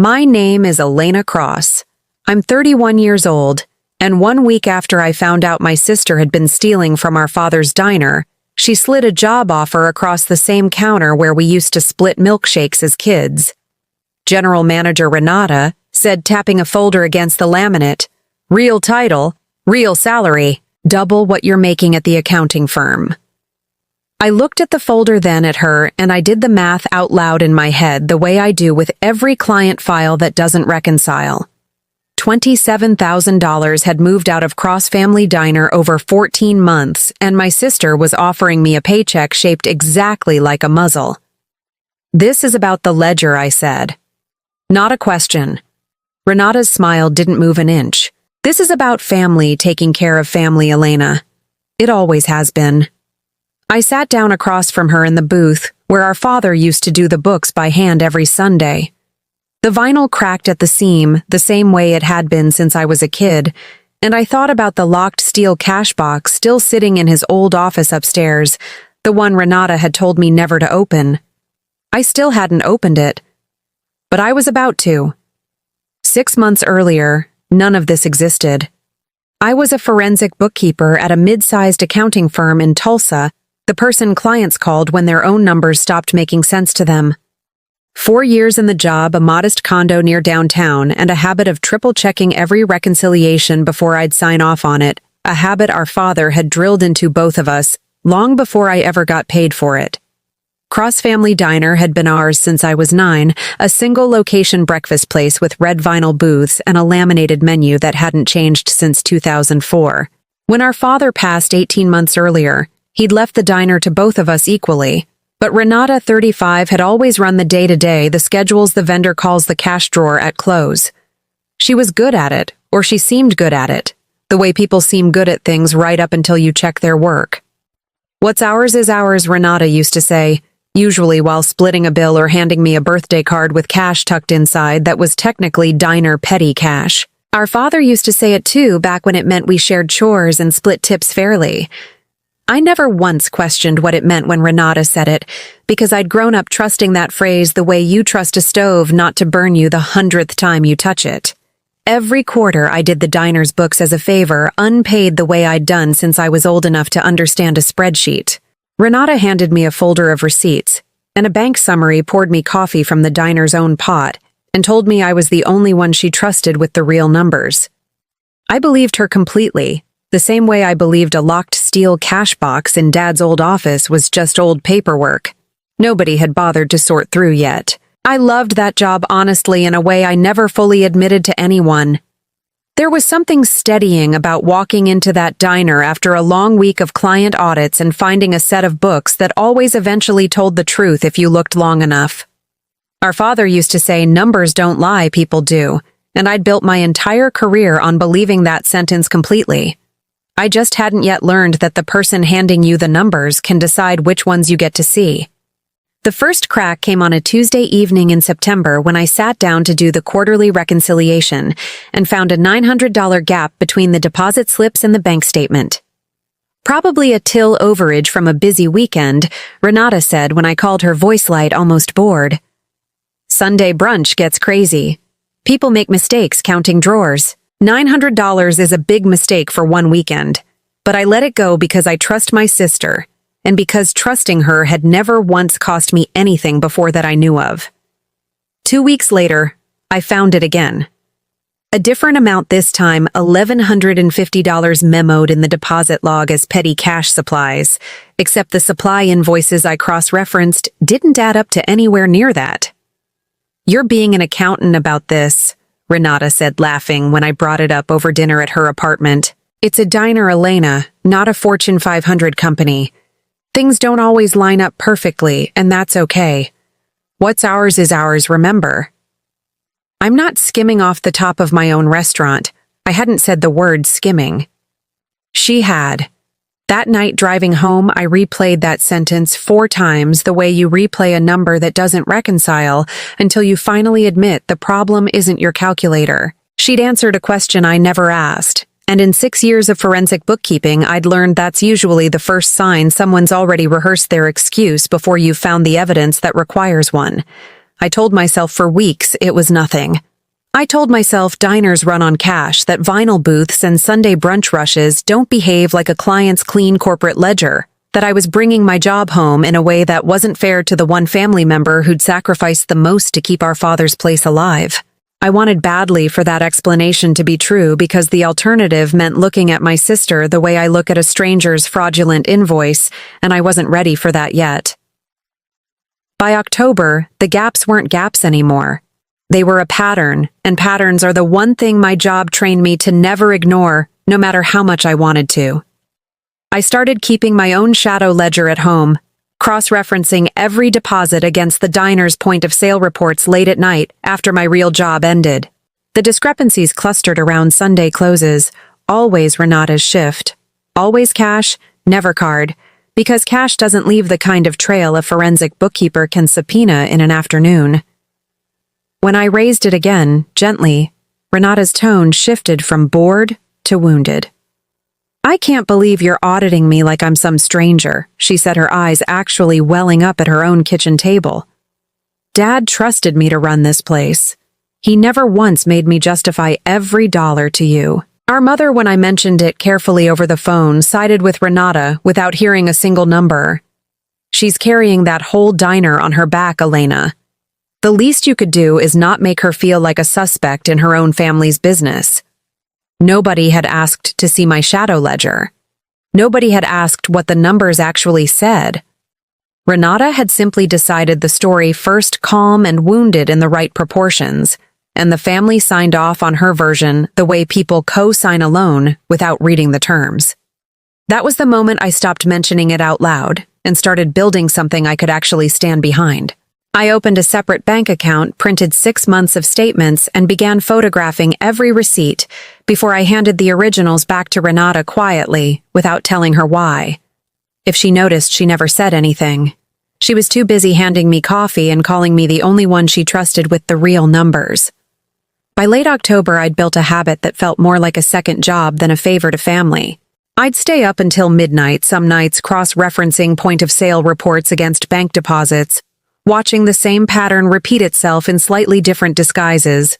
My name is Elena Cross. I'm 31 years old, and 1 week after I found out my sister had been stealing from our father's diner, she slid a job offer across the same counter where we used to split milkshakes as kids. General Manager Renata said, tapping a folder against the laminate, "Real title, real salary, double what you're making at the accounting firm." I looked at the folder then at her, and I did the math out loud in my head the way I do with every client file that doesn't reconcile. $27,000 had moved out of Cross Family Diner over 14 months, and my sister was offering me a paycheck shaped exactly like a muzzle. "This is about the ledger," I said. "Not a question." Renata's smile didn't move an inch. "This is about family taking care of family, Elena. It always has been." I sat down across from her in the booth, where our father used to do the books by hand every Sunday. The vinyl cracked at the seam, the same way it had been since I was a kid, and I thought about the locked steel cash box still sitting in his old office upstairs, the one Renata had told me never to open. I still hadn't opened it, but I was about to. 6 months earlier, none of this existed. I was a forensic bookkeeper at a mid-sized accounting firm in Tulsa, the person clients called when their own numbers stopped making sense to them. 4 years in the job, a modest condo near downtown, and a habit of triple-checking every reconciliation before I'd sign off on it, a habit our father had drilled into both of us long before I ever got paid for it. Cross Family Diner had been ours since I was 9, a single-location breakfast place with red vinyl booths and a laminated menu that hadn't changed since 2004. When our father passed 18 months earlier, he'd left the diner to both of us equally. But Renata, 35, had always run the day-to-day, the schedules the vendor calls the cash drawer at close. She was good at it, or she seemed good at it, the way people seem good at things right up until you check their work. "What's ours is ours," Renata used to say, usually while splitting a bill or handing me a birthday card with cash tucked inside that was technically diner petty cash. Our father used to say it too back when it meant we shared chores and split tips fairly. I never once questioned what it meant when Renata said it, because I'd grown up trusting that phrase the way you trust a stove not to burn you the 100th time you touch it. Every quarter I did the diner's books as a favor, unpaid the way I'd done since I was old enough to understand a spreadsheet. Renata handed me a folder of receipts, and a bank summary poured me coffee from the diner's own pot, and told me I was the only one she trusted with the real numbers. I believed her completely, the same way I believed a locked steel cash box in Dad's old office was just old paperwork. Nobody had bothered to sort through yet. I loved that job honestly in a way I never fully admitted to anyone. There was something steadying about walking into that diner after a long week of client audits and finding a set of books that always eventually told the truth if you looked long enough. Our father used to say, "Numbers don't lie, people do," and I'd built my entire career on believing that sentence completely. I just hadn't yet learned that the person handing you the numbers can decide which ones you get to see. The first crack came on a Tuesday evening in September when I sat down to do the quarterly reconciliation and found a $900 gap between the deposit slips and the bank statement. "Probably a till overage from a busy weekend," Renata said when I called her voice light almost bored. "Sunday brunch gets crazy. People make mistakes counting drawers. $900 is a big mistake for one weekend, but I let it go because I trust my sister, and because trusting her had never once cost me anything before that I knew of. 2 weeks later, I found it again. A different amount this time, $1,150 memoed in the deposit log as petty cash supplies, except the supply invoices I cross-referenced didn't add up to anywhere near that. "You're being an accountant about this," Renata said, laughing when I brought it up over dinner at her apartment. "It's a diner, Elena, not a Fortune 500 company. Things don't always line up perfectly, and that's okay. What's ours is ours, remember." I'm not skimming off the top of my own restaurant. I hadn't said the word skimming. She had. That night driving home, I replayed that sentence 4 times the way you replay a number that doesn't reconcile until you finally admit the problem isn't your calculator. She'd answered a question I never asked, and in 6 years of forensic bookkeeping, I'd learned that's usually the first sign someone's already rehearsed their excuse before you've found the evidence that requires one. I told myself for weeks it was nothing. I told myself diners run on cash, that vinyl booths and Sunday brunch rushes don't behave like a client's clean corporate ledger, that I was bringing my job home in a way that wasn't fair to the one family member who'd sacrificed the most to keep our father's place alive. I wanted badly for that explanation to be true because the alternative meant looking at my sister the way I look at a stranger's fraudulent invoice, and I wasn't ready for that yet. By October, the gaps weren't gaps anymore. They were a pattern, and patterns are the one thing my job trained me to never ignore, no matter how much I wanted to. I started keeping my own shadow ledger at home, cross-referencing every deposit against the diner's point-of-sale reports late at night after my real job ended. The discrepancies clustered around Sunday closes, always Renata's shift. Always cash, never card, because cash doesn't leave the kind of trail a forensic bookkeeper can subpoena in an afternoon. When I raised it again, gently, Renata's tone shifted from bored to wounded. "I can't believe you're auditing me like I'm some stranger," she said, her eyes actually welling up at her own kitchen table. "Dad trusted me to run this place. He never once made me justify every dollar to you." Our mother, when I mentioned it carefully over the phone, sided with Renata without hearing a single number. "She's carrying that whole diner on her back, Elena. The least you could do is not make her feel like a suspect in her own family's business." Nobody had asked to see my shadow ledger. Nobody had asked what the numbers actually said. Renata had simply decided the story first calm and wounded in the right proportions, and the family signed off on her version the way people co-sign a loan without reading the terms. That was the moment I stopped mentioning it out loud and started building something I could actually stand behind. I opened a separate bank account, printed 6 months of statements, and began photographing every receipt before I handed the originals back to Renata quietly, without telling her why. If she noticed, she never said anything. She was too busy handing me coffee and calling me the only one she trusted with the real numbers. By late October, I'd built a habit that felt more like a second job than a favor to family. I'd stay up until midnight, some nights cross-referencing point-of-sale reports against bank deposits, watching the same pattern repeat itself in slightly different disguises.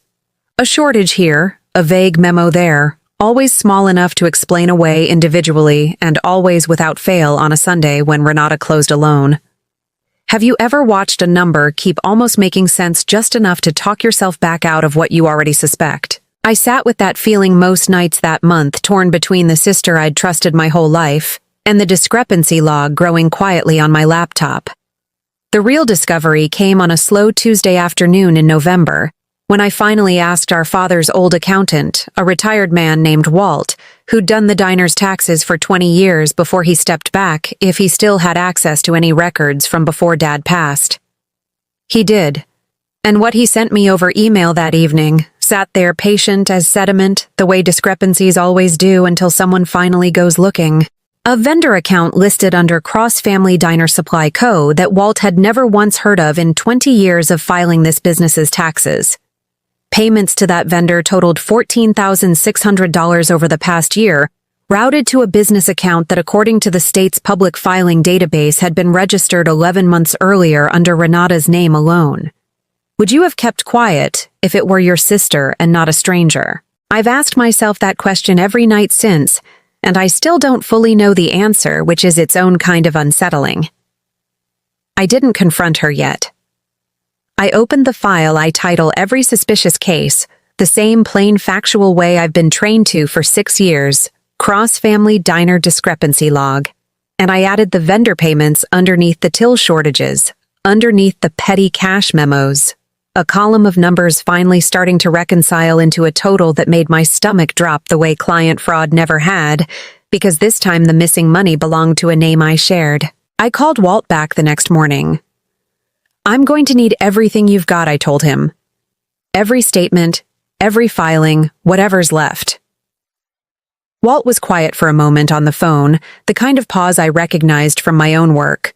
A shortage here, a vague memo there, always small enough to explain away individually and always without fail on a Sunday when Renata closed alone. Have you ever watched a number keep almost making sense just enough to talk yourself back out of what you already suspect? I sat with that feeling most nights that month, torn between the sister I'd trusted my whole life and the discrepancy log growing quietly on my laptop. The real discovery came on a slow Tuesday afternoon in November, when I finally asked our father's old accountant, a retired man named Walt, who'd done the diner's taxes for 20 years before he stepped back, if he still had access to any records from before Dad passed. He did, and what he sent me over email that evening sat there patient as sediment, the way discrepancies always do until someone finally goes looking. A vendor account listed under Cross Family Diner Supply Co. that Walt had never once heard of in 20 years of filing this business's taxes. Payments to that vendor totaled $14,600 over the past year, routed to a business account that, according to the state's public filing database, had been registered 11 months earlier under Renata's name alone. Would you have kept quiet if it were your sister and not a stranger? I've asked myself that question every night since, and I still don't fully know the answer, which is its own kind of unsettling. I didn't confront her yet. I opened the file I title every suspicious case, the same plain factual way I've been trained to for 6 years, Cross-Family Diner Discrepancy Log, and I added the vendor payments underneath the till shortages, underneath the petty cash memos, a column of numbers finally starting to reconcile into a total that made my stomach drop the way client fraud never had, because this time the missing money belonged to a name I shared. I called Walt back the next morning. "I'm going to need everything you've got," I told him. "Every statement, every filing, whatever's left." Walt was quiet for a moment on the phone, the kind of pause I recognized from my own work.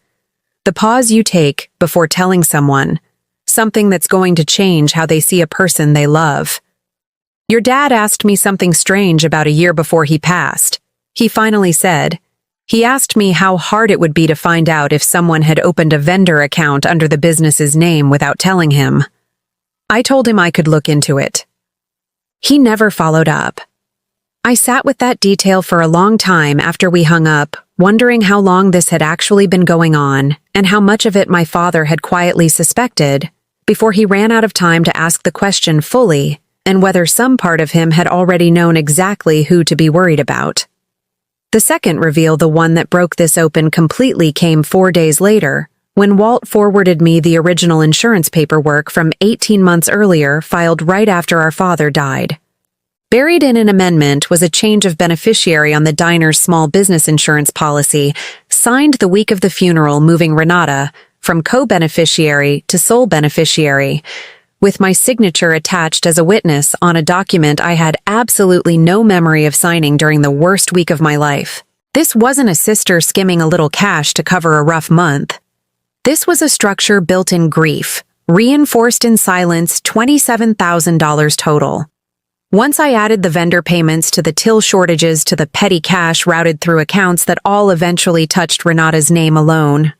The pause you take before telling someone something that's going to change how they see a person they love. "Your dad asked me something strange about a year before he passed," he finally said, He asked me how hard it would be to find out if someone had opened a vendor account under the business's name without telling him. I told him I could look into it. He never followed up. I sat with that detail for a long time after we hung up, wondering how long this had actually been going on and how much of it my father had quietly suspected before he ran out of time to ask the question fully and whether some part of him had already known exactly who to be worried about. The second reveal, the one that broke this open completely, came 4 days later, when Walt forwarded me the original insurance paperwork from 18 months earlier, filed right after our father died. Buried in an amendment was a change of beneficiary on the diner's small business insurance policy, signed the week of the funeral, moving Renata from co-beneficiary to sole beneficiary, with my signature attached as a witness on a document I had absolutely no memory of signing during the worst week of my life. This wasn't a sister skimming a little cash to cover a rough month. This was a structure built in grief, reinforced in silence, $27,000 total. Once I added the vendor payments to the till shortages to the petty cash routed through accounts that all eventually touched Renata's name alone,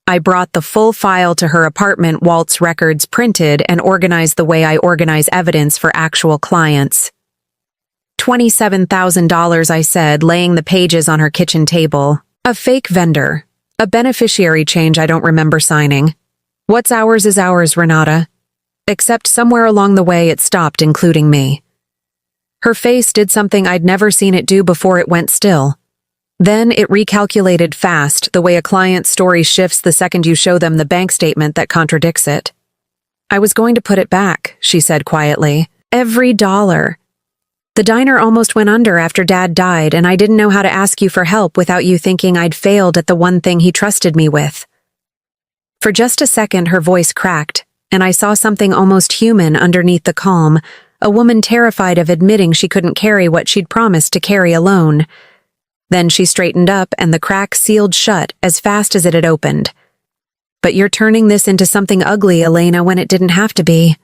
I brought the full file to her apartment, Walt's records printed and organized the way I organize evidence for actual clients. $27,000, I said, laying the pages on her kitchen table. A fake vendor. A beneficiary change I don't remember signing. What's ours is ours, Renata. Except somewhere along the way it stopped including me. Her face did something I'd never seen it do before. It went still. Then it recalculated fast, the way a client's story shifts the second you show them the bank statement that contradicts it. I was going to put it back, she said quietly. Every dollar. The diner almost went under after Dad died, and I didn't know how to ask you for help without you thinking I'd failed at the one thing he trusted me with. For just a second her voice cracked, and I saw something almost human underneath the calm, a woman terrified of admitting she couldn't carry what she'd promised to carry alone. Then she straightened up and the crack sealed shut as fast as it had opened. But you're turning this into something ugly, Elena, when it didn't have to be.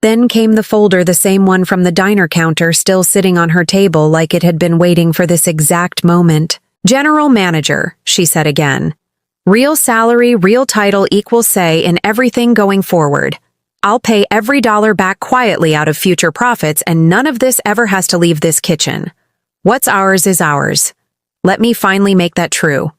Then came the folder, the same one from the diner counter, still sitting on her table like it had been waiting for this exact moment. General manager, she said again. Real salary, real title, equal say in everything going forward. I'll pay every dollar back quietly out of future profits, and none of this ever has to leave this kitchen. What's ours is ours. Let me finally make that true.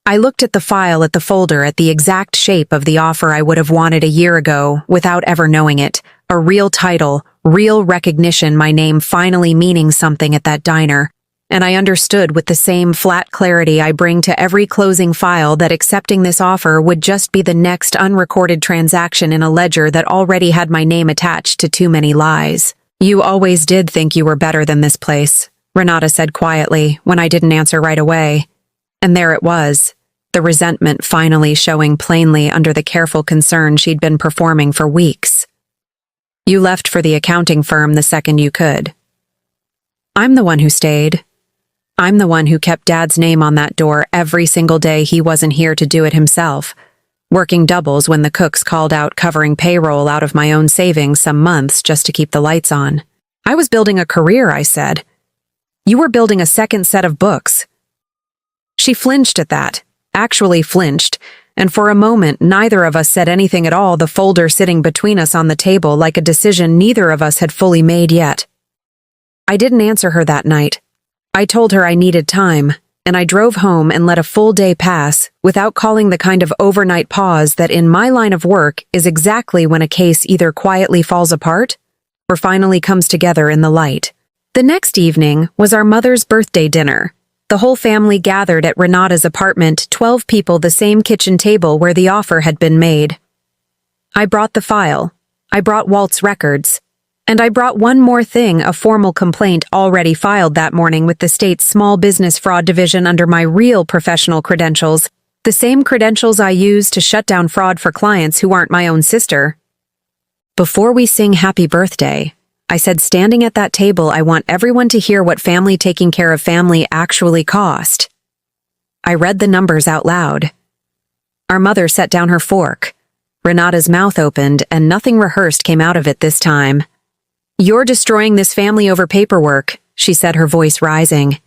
I looked at the file, at the folder, at the exact shape of the offer I would have wanted a year ago without ever knowing it. A real title, real recognition, my name finally meaning something at that diner. And I understood with the same flat clarity I bring to every closing file that accepting this offer would just be the next unrecorded transaction in a ledger that already had my name attached to too many lies. You always did think you were better than this place, Renata said quietly when I didn't answer right away. And there it was, the resentment finally showing plainly under the careful concern she'd been performing for weeks. You left for the accounting firm the second you could. I'm the one who stayed. I'm the one who kept Dad's name on that door every single day he wasn't here to do it himself, working doubles when the cooks called out, covering payroll out of my own savings some months just to keep the lights on. I was building a career, I said. You were building a second set of books. She flinched at that, actually flinched, and for a moment neither of us said anything at all, the folder sitting between us on the table like a decision neither of us had fully made yet. I didn't answer her that night. I told her I needed time, and I drove home and let a full day pass without calling the kind of overnight pause that in my line of work is exactly when a case either quietly falls apart or finally comes together in the light. The next evening was our mother's birthday dinner. The whole family gathered at Renata's apartment, 12 people, the same kitchen table where the offer had been made. I brought the file. I brought Walt's records. And I brought one more thing, a formal complaint already filed that morning with the state's Small Business Fraud Division under my real professional credentials, the same credentials I use to shut down fraud for clients who aren't my own sister. Before we sing happy birthday, I said, standing at that table, I want everyone to hear what family taking care of family actually cost. I read the numbers out loud. Our mother set down her fork. Renata's mouth opened, and nothing rehearsed came out of it this time. You're destroying this family over paperwork, she said, her voice rising.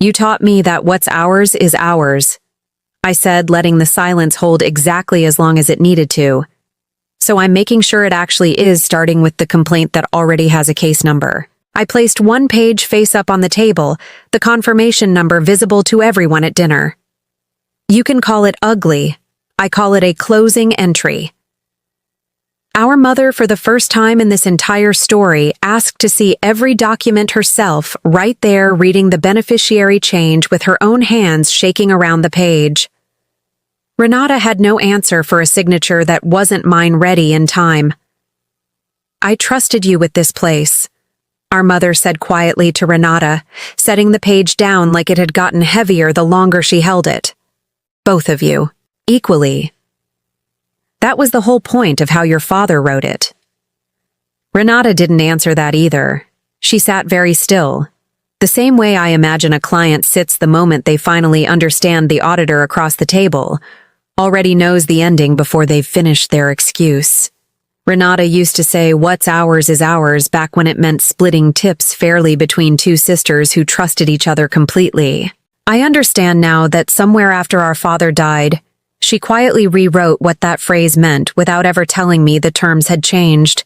You taught me that what's ours is ours, I said, letting the silence hold exactly as long as it needed to. So I'm making sure it actually is, starting with the complaint that already has a case number. I placed one page face up on the table, the confirmation number visible to everyone at dinner. You can call it ugly. I call it a closing entry. Our mother, for the first time in this entire story, asked to see every document herself, right there reading the beneficiary change with her own hands shaking around the page. Renata had no answer for a signature that wasn't mine ready in time. I trusted you with this place, our mother said quietly to Renata, setting the page down like it had gotten heavier the longer she held it. Both of you, equally. That was the whole point of how your father wrote it. Renata didn't answer that either. She sat very still, the same way I imagine a client sits the moment they finally understand the auditor across the table, already knows the ending before they've finished their excuse. Renata used to say what's ours is ours back when it meant splitting tips fairly between two sisters who trusted each other completely. I understand now that somewhere after our father died, she quietly rewrote what that phrase meant without ever telling me the terms had changed.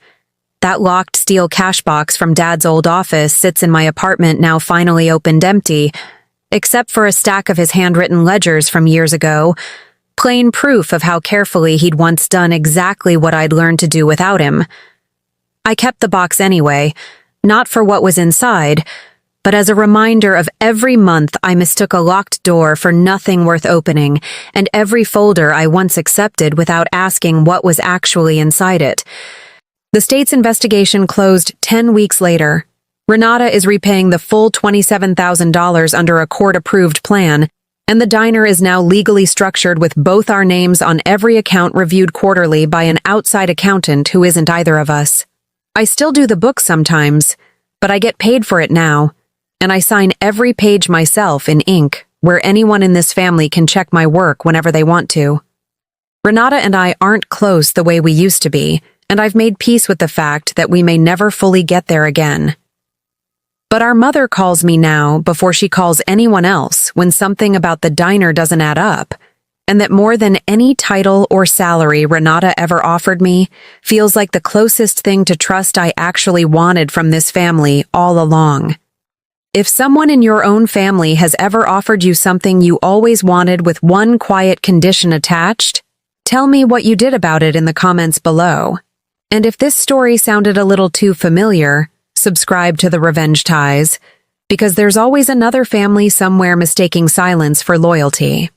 That locked steel cash box from Dad's old office sits in my apartment, now finally opened empty, except for a stack of his handwritten ledgers from years ago, plain proof of how carefully he'd once done exactly what I'd learned to do without him. I kept the box anyway, not for what was inside, but as a reminder of every month I mistook a locked door for nothing worth opening, and every folder I once accepted without asking what was actually inside it. The state's investigation closed 10 weeks later. Renata is repaying the full $27,000 under a court-approved plan, and the diner is now legally structured with both our names on every account reviewed quarterly by an outside accountant who isn't either of us. I still do the books sometimes, but I get paid for it now, and I sign every page myself in ink, where anyone in this family can check my work whenever they want to. Renata and I aren't close the way we used to be, and I've made peace with the fact that we may never fully get there again. But our mother calls me now before she calls anyone else when something about the diner doesn't add up, and that more than any title or salary Renata ever offered me feels like the closest thing to trust I actually wanted from this family all along. If someone in your own family has ever offered you something you always wanted with one quiet condition attached, tell me what you did about it in the comments below. And if this story sounded a little too familiar, subscribe to the Revenge Ties, because there's always another family somewhere mistaking silence for loyalty.